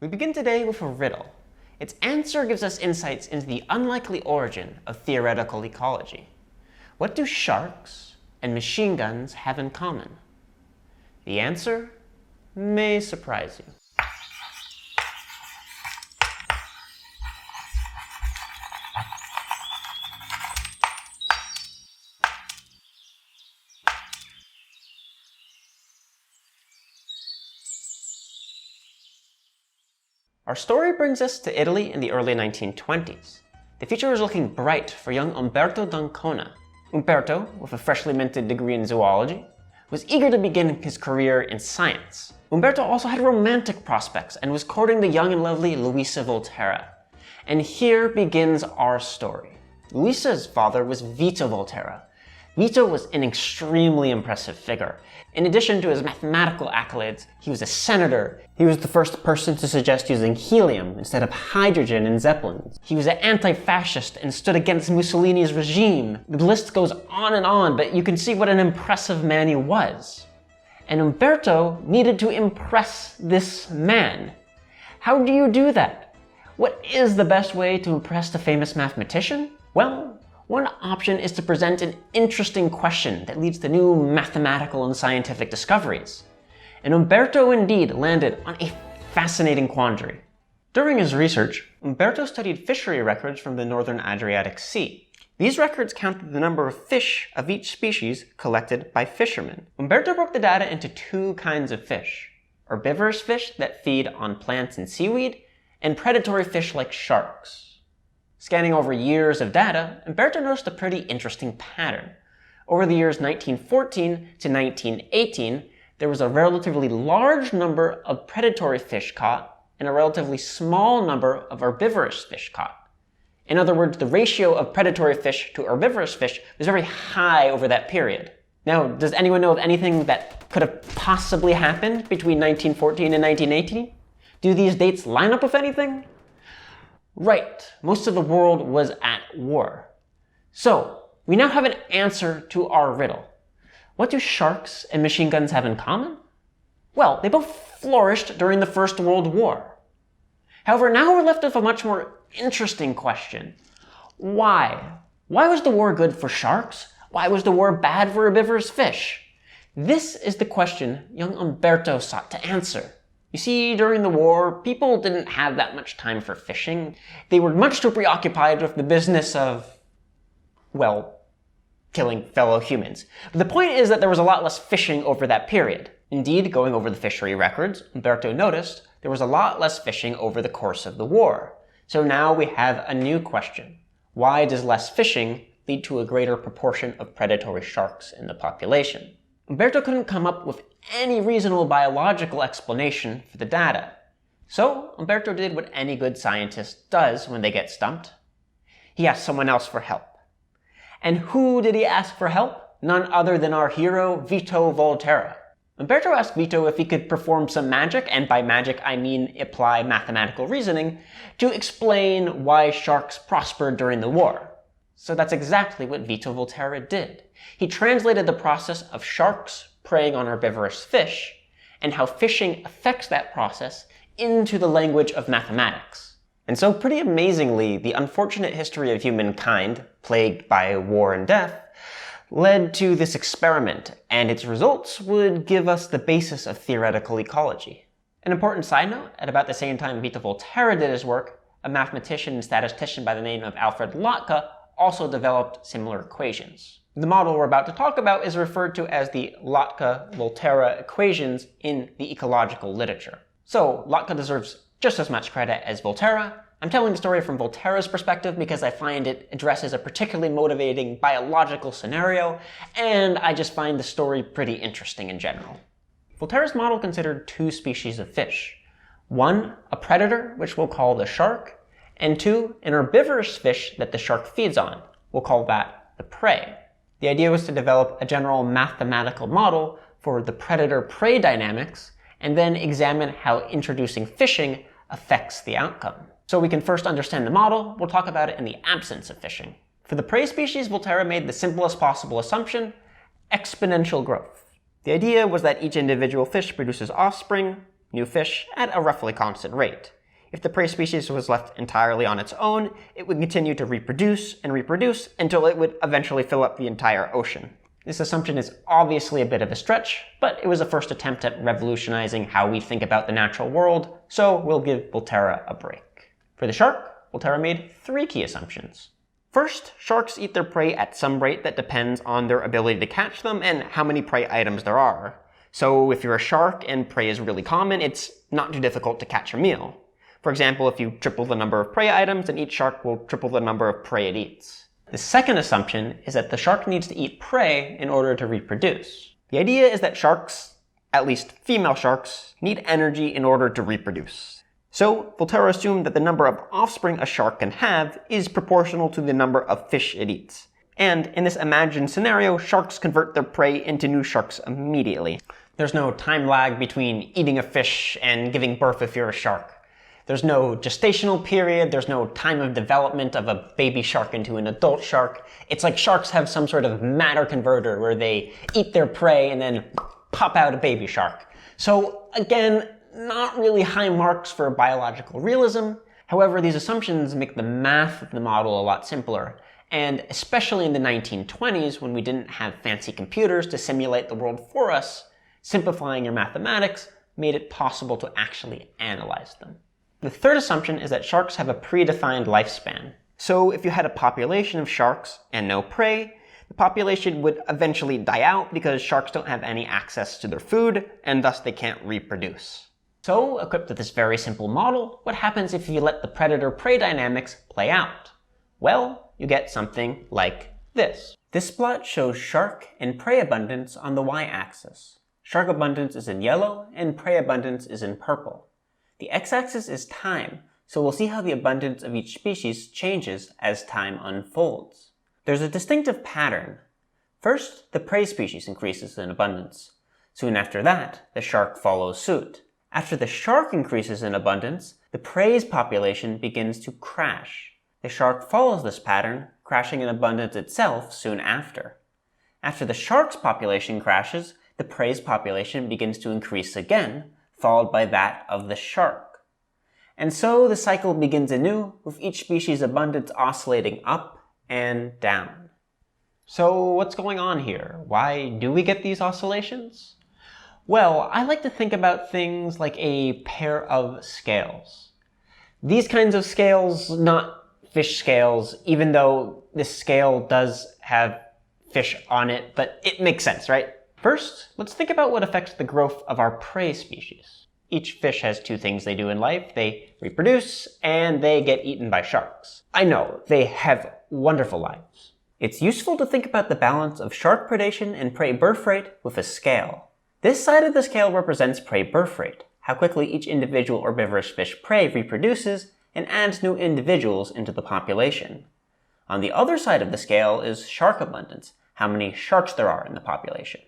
We begin today with a riddle. Its answer gives us insights into the unlikely origin of theoretical ecology. What do sharks and machine guns have in common? The answer may surprise you. Our story brings us to Italy in the early 1920s. The future was looking bright for young Umberto d'Ancona. Umberto, with a freshly minted degree in zoology, was eager to begin his career in science. Umberto also had romantic prospects and was courting the young and lovely Lotka-Volterra. And here begins our story. Luisa's father was Vito Volterra. Vito was an extremely impressive figure. In addition to his mathematical accolades, he was a senator. He was the first person to suggest using helium instead of hydrogen in zeppelins. He was an anti-fascist and stood against Mussolini's regime. The list goes on, but you can see what an impressive man he was. And Umberto needed to impress this man. How do you do that? What is the best way to impress the famous mathematician? Well, one option is to present an interesting question that leads to new mathematical and scientific discoveries. And Umberto indeed landed on a fascinating quandary. During his research, Umberto studied fishery records from the northern Adriatic Sea. These records counted the number of fish of each species collected by fishermen. Umberto broke the data into two kinds of fish: herbivorous fish that feed on plants and seaweed, and predatory fish like sharks. Scanning over years of data, Umberto noticed a pretty interesting pattern. Over the years 1914 to 1918, there was a relatively large number of predatory fish caught and a relatively small number of herbivorous fish caught. In other words, the ratio of predatory fish to herbivorous fish was very high over that period. Now, does anyone know of anything that could have possibly happened between 1914 and 1918? Do these dates line up with anything? Right, most of the world was at war. So, we now have an answer to our riddle. What do sharks and machine guns have in common? Well, they both flourished during the First World War. However, now we're left with a much more interesting question. Why? Why was the war good for sharks? Why was the war bad for herbivorous fish? This is the question young Umberto sought to answer. You see, during the war, people didn't have that much time for fishing. They were much too preoccupied with the business of, well, killing fellow humans. But the point is that there was a lot less fishing over that period. Indeed, going over the fishery records, Umberto noticed there was a lot less fishing over the course of the war. So now we have a new question. Why does less fishing lead to a greater proportion of predatory sharks in the population? Umberto couldn't come up with any reasonable biological explanation for the data. So Umberto did what any good scientist does when they get stumped. He asked someone else for help. And who did he ask for help? None other than our hero, Vito Volterra. Umberto asked Vito if he could perform some magic, and by magic I mean apply mathematical reasoning, to explain why sharks prospered during the war. So that's exactly what Vito Volterra did. He translated the process of sharks preying on herbivorous fish and how fishing affects that process into the language of mathematics. And so pretty amazingly, the unfortunate history of humankind, plagued by war and death, led to this experiment, and its results would give us the basis of theoretical ecology. An important side note, at about the same time Vito Volterra did his work, a mathematician and statistician by the name of Alfred Lotka also developed similar equations. The model we're about to talk about is referred to as the Lotka-Volterra equations in the ecological literature. So Lotka deserves just as much credit as Volterra. I'm telling the story from Volterra's perspective because I find it addresses a particularly motivating biological scenario, and I just find the story pretty interesting in general. Volterra's model considered two species of fish. One, a predator, which we'll call the shark, and two, an herbivorous fish that the shark feeds on. We'll call that the prey. The idea was to develop a general mathematical model for the predator-prey dynamics, and then examine how introducing fishing affects the outcome. So we can first understand the model, we'll talk about it in the absence of fishing. For the prey species, Volterra made the simplest possible assumption: exponential growth. The idea was that each individual fish produces offspring, new fish at a roughly constant rate. If the prey species was left entirely on its own, it would continue to reproduce and reproduce until it would eventually fill up the entire ocean. This assumption is obviously a bit of a stretch, but it was a first attempt at revolutionizing how we think about the natural world, so we'll give Volterra a break. For the shark, Volterra made 3 key assumptions. First, sharks eat their prey at some rate that depends on their ability to catch them and how many prey items there are. So if you're a shark and prey is really common, it's not too difficult to catch your meal. For example, if you triple the number of prey items, then each shark will triple the number of prey it eats. The second assumption is that the shark needs to eat prey in order to reproduce. The idea is that sharks, at least female sharks, need energy in order to reproduce. So, Volterra assumed that the number of offspring a shark can have is proportional to the number of fish it eats. And in this imagined scenario, sharks convert their prey into new sharks immediately. There's no time lag between eating a fish and giving birth if you're a shark. There's no gestational period, there's no time of development of a baby shark into an adult shark. It's like sharks have some sort of matter converter where they eat their prey and then pop out a baby shark. So again, not really high marks for biological realism. However, these assumptions make the math of the model a lot simpler. And especially in the 1920s, when we didn't have fancy computers to simulate the world for us, simplifying your mathematics made it possible to actually analyze them. The third assumption is that sharks have a predefined lifespan. So if you had a population of sharks and no prey, the population would eventually die out because sharks don't have any access to their food, and thus they can't reproduce. So, equipped with this very simple model, what happens if you let the predator-prey dynamics play out? Well, you get something like this. This plot shows shark and prey abundance on the y-axis. Shark abundance is in yellow, and prey abundance is in purple. The x-axis is time, so we'll see how the abundance of each species changes as time unfolds. There's a distinctive pattern. First, the prey species increases in abundance. Soon after that, the shark follows suit. After the shark increases in abundance, the prey's population begins to crash. The shark follows this pattern, crashing in abundance itself soon after. After the shark's population crashes, the prey's population begins to increase again, followed by that of the shark. And so the cycle begins anew, with each species' abundance oscillating up and down. So what's going on here? Why do we get these oscillations? Well, I like to think about things like a pair of scales. These kinds of scales, not fish scales, even though this scale does have fish on it, but it makes sense, right? First, let's think about what affects the growth of our prey species. Each fish has 2 things they do in life. They reproduce, and they get eaten by sharks. I know, they have wonderful lives. It's useful to think about the balance of shark predation and prey birth rate with a scale. This side of the scale represents prey birth rate, how quickly each individual herbivorous fish prey reproduces and adds new individuals into the population. On the other side of the scale is shark abundance, how many sharks there are in the population.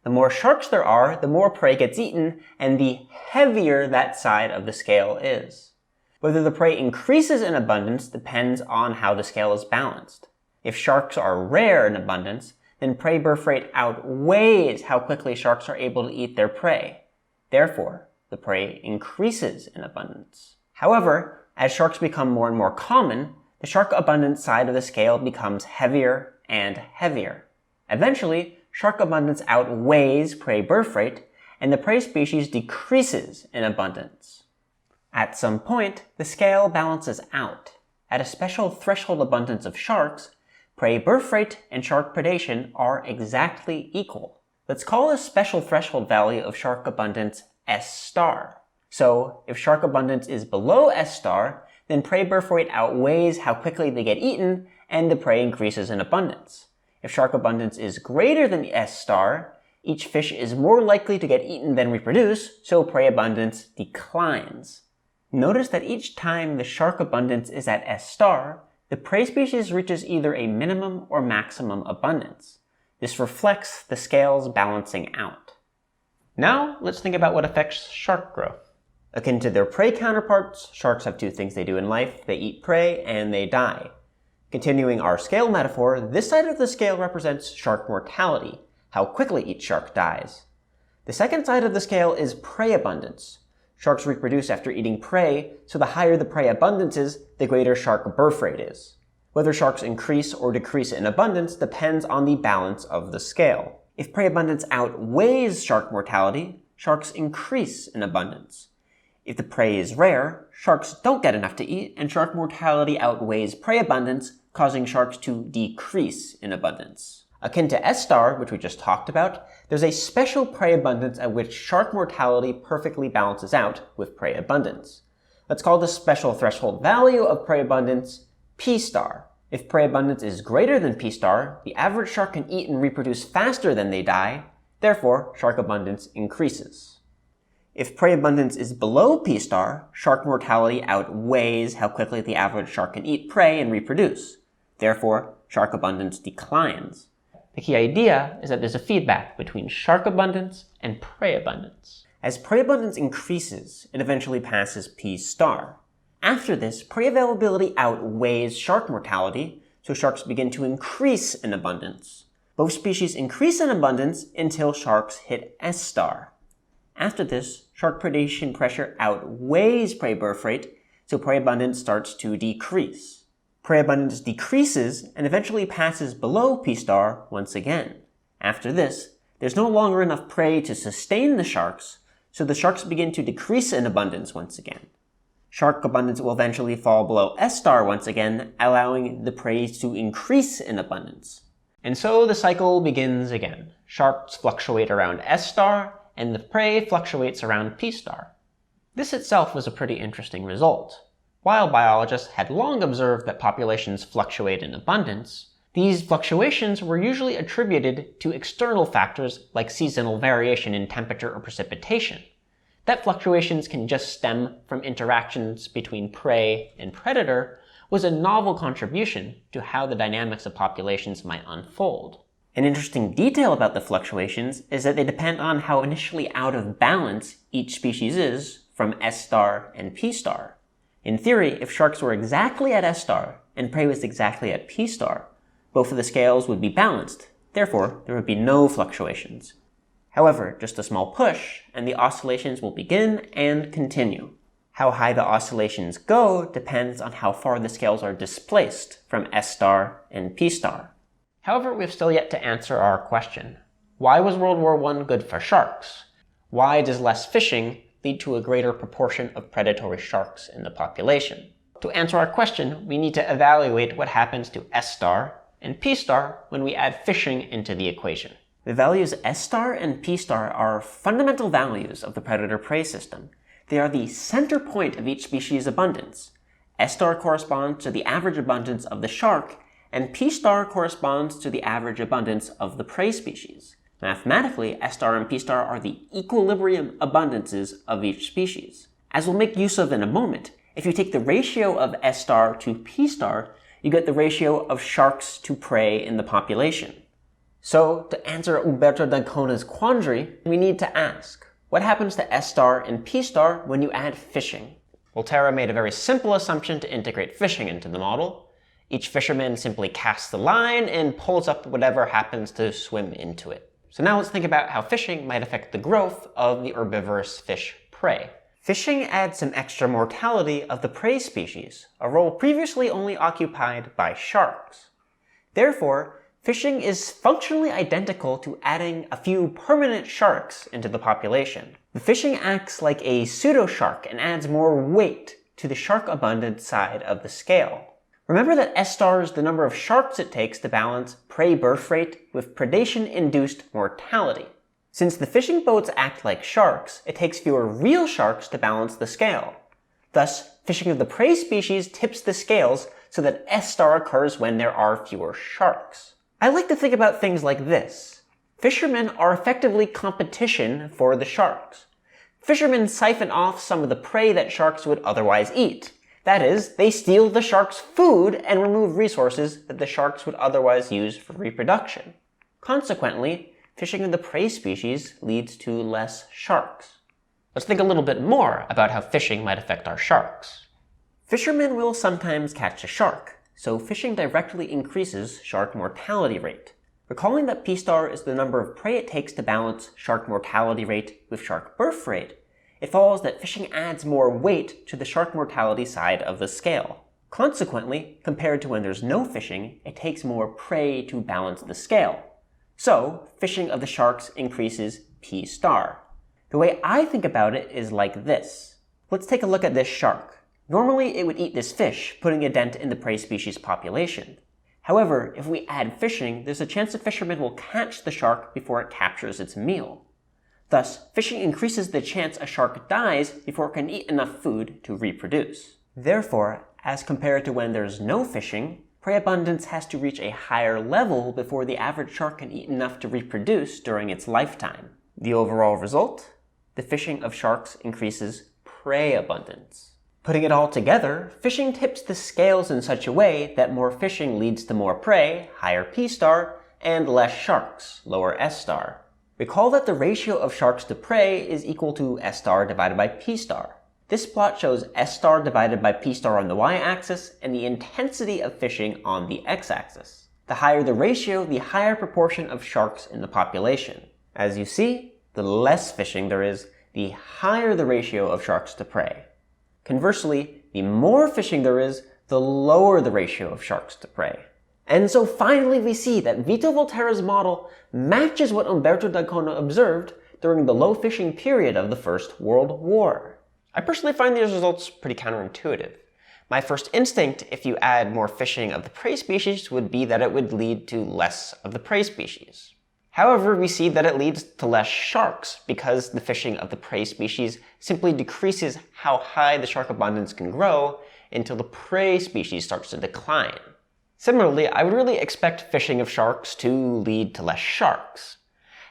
The more sharks there are, the more prey gets eaten, and the heavier that side of the scale is. Whether the prey increases in abundance depends on how the scale is balanced. If sharks are rare in abundance, then prey birth rate outweighs how quickly sharks are able to eat their prey. Therefore, the prey increases in abundance. However, as sharks become more and more common, the shark abundance side of the scale becomes heavier and heavier. Eventually, shark abundance outweighs prey birth rate, and the prey species decreases in abundance. At some point, the scale balances out. At a special threshold abundance of sharks, prey birth rate and shark predation are exactly equal. Let's call this special threshold value of shark abundance S star. So, if shark abundance is below S star, then prey birth rate outweighs how quickly they get eaten, and the prey increases in abundance. If shark abundance is greater than S star, each fish is more likely to get eaten than reproduce, so prey abundance declines. Notice that each time the shark abundance is at S star, the prey species reaches either a minimum or maximum abundance. This reflects the scales balancing out. Now, let's think about what affects shark growth. Akin to their prey counterparts, sharks have 2 things they do in life. They eat prey and they die. Continuing our scale metaphor, this side of the scale represents shark mortality, how quickly each shark dies. The second side of the scale is prey abundance. Sharks reproduce after eating prey, so the higher the prey abundance is, the greater shark birth rate is. Whether sharks increase or decrease in abundance depends on the balance of the scale. If prey abundance outweighs shark mortality, sharks increase in abundance. If the prey is rare, sharks don't get enough to eat, and shark mortality outweighs prey abundance, causing sharks to decrease in abundance. Akin to S-star, which we just talked about, there's a special prey abundance at which shark mortality perfectly balances out with prey abundance. Let's call the special threshold value of prey abundance P-star. If prey abundance is greater than P-star, the average shark can eat and reproduce faster than they die, therefore shark abundance increases. If prey abundance is below P-star, shark mortality outweighs how quickly the average shark can eat prey and reproduce. Therefore, shark abundance declines. The key idea is that there's a feedback between shark abundance and prey abundance. As prey abundance increases, it eventually passes P-star. After this, prey availability outweighs shark mortality, so sharks begin to increase in abundance. Both species increase in abundance until sharks hit S-star. After this, shark predation pressure outweighs prey birth rate, so prey abundance starts to decrease. Prey abundance decreases and eventually passes below P-star once again. After this, there's no longer enough prey to sustain the sharks, so the sharks begin to decrease in abundance once again. Shark abundance will eventually fall below S-star once again, allowing the prey to increase in abundance. And so the cycle begins again. Sharks fluctuate around S-star, and the prey fluctuates around P-star. This itself was a pretty interesting result. While biologists had long observed that populations fluctuate in abundance, these fluctuations were usually attributed to external factors like seasonal variation in temperature or precipitation. That fluctuations can just stem from interactions between prey and predator was a novel contribution to how the dynamics of populations might unfold. An interesting detail about the fluctuations is that they depend on how initially out of balance each species is from S-star and P-star. In theory, if sharks were exactly at S-star and prey was exactly at P-star, both of the scales would be balanced. Therefore, there would be no fluctuations. However, just a small push, and the oscillations will begin and continue. How high the oscillations go depends on how far the scales are displaced from S-star and P-star. However, we've still yet to answer our question. Why was World War I good for sharks? Why does less fishing lead to a greater proportion of predatory sharks in the population? To answer our question, we need to evaluate what happens to S-star and P-star when we add fishing into the equation. The values S-star and P-star are fundamental values of the predator-prey system. They are the center point of each species' abundance. S-star corresponds to the average abundance of the shark, and P-star corresponds to the average abundance of the prey species. Mathematically, S-star and P-star are the equilibrium abundances of each species. As we'll make use of in a moment, if you take the ratio of S-star to P-star, you get the ratio of sharks to prey in the population. So, to answer Umberto d'Ancona's quandary, we need to ask, what happens to S-star and P-star when you add fishing? Volterra made a very simple assumption to integrate fishing into the model. Each fisherman simply casts the line and pulls up whatever happens to swim into it. So now let's think about how fishing might affect the growth of the herbivorous fish prey. Fishing adds some extra mortality of the prey species, a role previously only occupied by sharks. Therefore, fishing is functionally identical to adding a few permanent sharks into the population. The fishing acts like a pseudo-shark and adds more weight to the shark-abundant side of the scale. Remember that S-star is the number of sharks it takes to balance prey birth rate with predation-induced mortality. Since the fishing boats act like sharks, it takes fewer real sharks to balance the scale. Thus, fishing of the prey species tips the scales so that S-star occurs when there are fewer sharks. I like to think about things like this. Fishermen are effectively competition for the sharks. Fishermen siphon off some of the prey that sharks would otherwise eat. That is, they steal the shark's food and remove resources that the sharks would otherwise use for reproduction. Consequently, fishing of the prey species leads to less sharks. Let's think a little bit more about how fishing might affect our sharks. Fishermen will sometimes catch a shark, so fishing directly increases shark mortality rate. Recalling that P-star is the number of prey it takes to balance shark mortality rate with shark birth rate, it follows that fishing adds more weight to the shark mortality side of the scale. Consequently, compared to when there's no fishing, it takes more prey to balance the scale. So, fishing of the sharks increases P star. The way I think about it is like this. Let's take a look at this shark. Normally, it would eat this fish, putting a dent in the prey species population. However, if we add fishing, there's a chance a fisherman will catch the shark before it captures its meal. Thus, fishing increases the chance a shark dies before it can eat enough food to reproduce. Therefore, as compared to when there's no fishing, prey abundance has to reach a higher level before the average shark can eat enough to reproduce during its lifetime. The overall result? The fishing of sharks increases prey abundance. Putting it all together, fishing tips the scales in such a way that more fishing leads to more prey, higher P star, and less sharks, lower S star. Recall that the ratio of sharks to prey is equal to S star divided by P star. This plot shows S star divided by P star on the y-axis and the intensity of fishing on the x-axis. The higher the ratio, the higher proportion of sharks in the population. As you see, the less fishing there is, the higher the ratio of sharks to prey. Conversely, the more fishing there is, the lower the ratio of sharks to prey. And so finally we see that Lotka-Volterra's model matches what Umberto d'Ancona observed during the low fishing period of the First World War. I personally find these results pretty counterintuitive. My first instinct, if you add more fishing of the prey species, would be that it would lead to less of the prey species. However, we see that it leads to less sharks because the fishing of the prey species simply decreases how high the shark abundance can grow until the prey species starts to decline. Similarly, I would really expect fishing of sharks to lead to less sharks.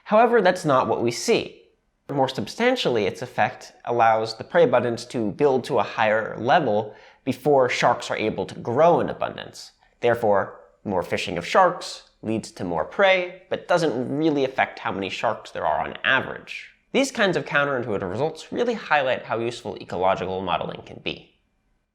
However, that's not what we see. More substantially, its effect allows the prey abundance to build to a higher level before sharks are able to grow in abundance. Therefore, more fishing of sharks leads to more prey, but doesn't really affect how many sharks there are on average. These kinds of counterintuitive results really highlight how useful ecological modeling can be.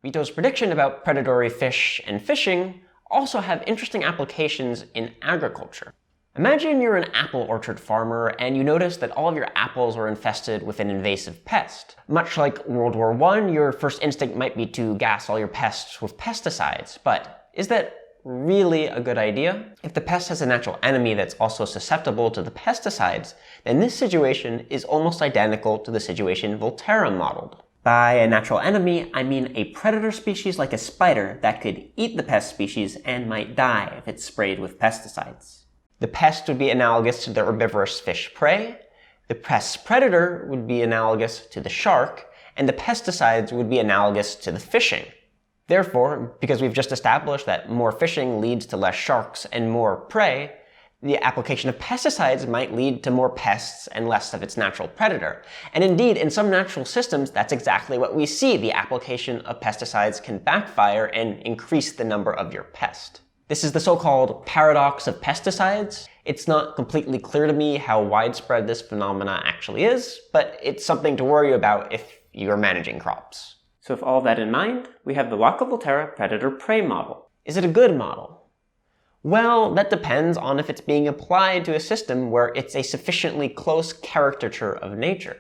Rito's prediction about predatory fish and fishing also have interesting applications in agriculture. Imagine you're an apple orchard farmer and you notice that all of your apples are infested with an invasive pest. Much like World War I, your first instinct might be to gas all your pests with pesticides, but is that really a good idea? If the pest has a natural enemy that's also susceptible to the pesticides, then this situation is almost identical to the situation Volterra modeled. By a natural enemy, I mean a predator species like a spider that could eat the pest species and might die if it's sprayed with pesticides. The pest would be analogous to the herbivorous fish prey, the pest's predator would be analogous to the shark, and the pesticides would be analogous to the fishing. Therefore, because we've just established that more fishing leads to less sharks and more prey, the application of pesticides might lead to more pests and less of its natural predator. And indeed, in some natural systems, that's exactly what we see. The application of pesticides can backfire and increase the number of your pest. This is the so-called Paradox of Pesticides. It's not completely clear to me how widespread this phenomena actually is, but it's something to worry about if you're managing crops. So with all that in mind, we have the Lotka-Volterra predator-prey model. Is it a good model? Well, that depends on if it's being applied to a system where it's a sufficiently close caricature of nature.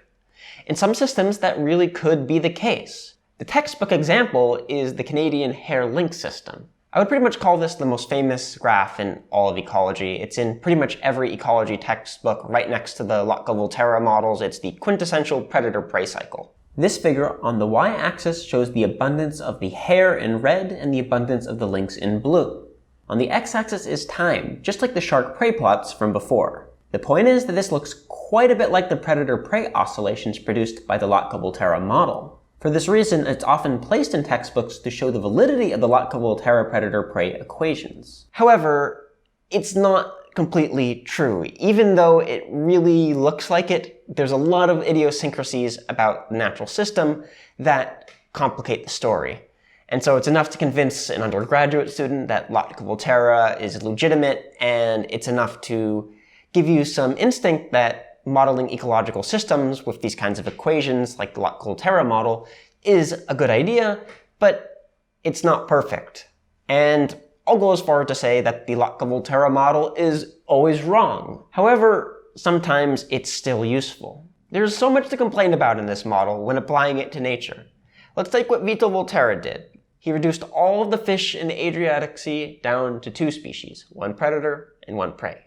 In some systems, that really could be the case. The textbook example is the Canadian hare-lynx system. I would pretty much call this the most famous graph in all of ecology. It's in pretty much every ecology textbook right next to the Lotka-Volterra models. It's the quintessential predator-prey cycle. This figure on the y-axis shows the abundance of the hare in red and the abundance of the lynx in blue. On the x-axis is time, just like the shark-prey plots from before. The point is that this looks quite a bit like the predator-prey oscillations produced by the Lotka-Volterra model. For this reason, it's often placed in textbooks to show the validity of the Lotka-Volterra predator-prey equations. However, it's not completely true. Even though it really looks like it, there's a lot of idiosyncrasies about the natural system that complicate the story. And so it's enough to convince an undergraduate student that Lotka-Volterra is legitimate, and it's enough to give you some instinct that modeling ecological systems with these kinds of equations like the Lotka-Volterra model is a good idea, but it's not perfect. And I'll go as far to say that the Lotka-Volterra model is always wrong. However, sometimes it's still useful. There's so much to complain about in this model when applying it to nature. Let's take what Lotka-Volterra did. He reduced all of the fish in the Adriatic Sea down to 2 species, one predator and one prey.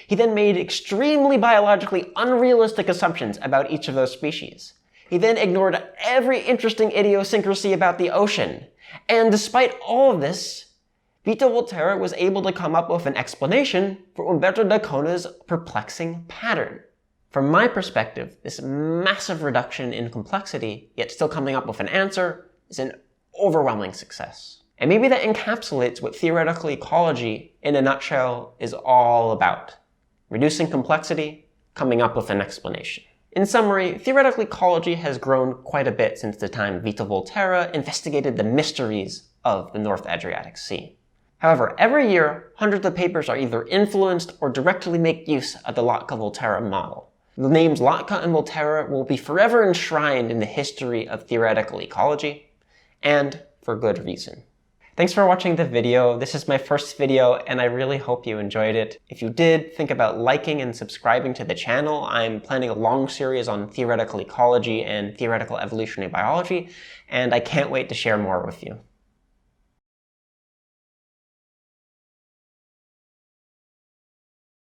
He then made extremely biologically unrealistic assumptions about each of those species. He then ignored every interesting idiosyncrasy about the ocean. And despite all of this, Lotka-Volterra was able to come up with an explanation for Umberto d'Acona's perplexing pattern. From my perspective, this massive reduction in complexity, yet still coming up with an answer, is an overwhelming success. And maybe that encapsulates what theoretical ecology, in a nutshell, is all about. Reducing complexity, coming up with an explanation. In summary, theoretical ecology has grown quite a bit since the time Lotka-Volterra investigated the mysteries of the North Adriatic Sea. However, every year, hundreds of papers are either influenced or directly make use of the Lotka-Volterra model. The names Lotka and Volterra will be forever enshrined in the history of theoretical ecology, and for good reason. Thanks for watching the video. This is my first video, and I really hope you enjoyed it. If you did, think about liking and subscribing to the channel. I'm planning a long series on theoretical ecology and theoretical evolutionary biology, and I can't wait to share more with you.